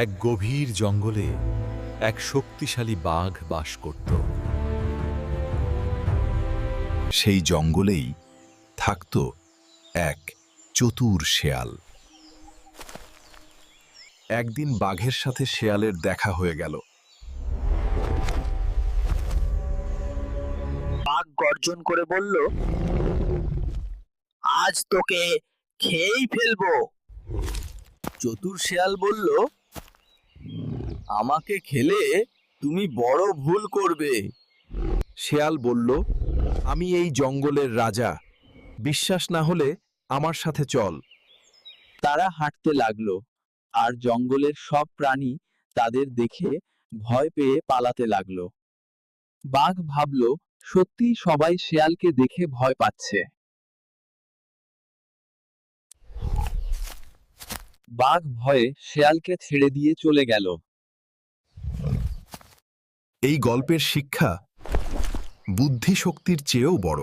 এক গভীর জঙ্গলে এক শক্তিশালী বাঘ বাস করত। সেই জঙ্গলেই থাকত এক চতুর শেয়াল। একদিন বাঘের সাথে শেয়ালের দেখা হয়ে গেল। বাঘ গর্জন করে বলল, আজ তোকে খেয়েই ফেলবো। চতুর শেয়াল বলল, আমাকে খেলে তুমি বড় ভুল করবে। শেয়াল বলল, আমি এই জঙ্গলের রাজা, বিশ্বাস না হলে আমার সাথে চল। তারা হাঁটতে লাগলো, আর জঙ্গলের সব প্রাণী তাদের দেখে ভয় পেয়ে পালাতে লাগলো। বাঘ ভাবল, সত্যি সবাই শেয়ালকে দেখে ভয় পাচ্ছে। বাঘ ভয়ে শেয়ালকে ছেড়ে দিয়ে চলে গেল। এই গল্পের শিক্ষা বুদ্ধি শক্তির চেয়েও বড়।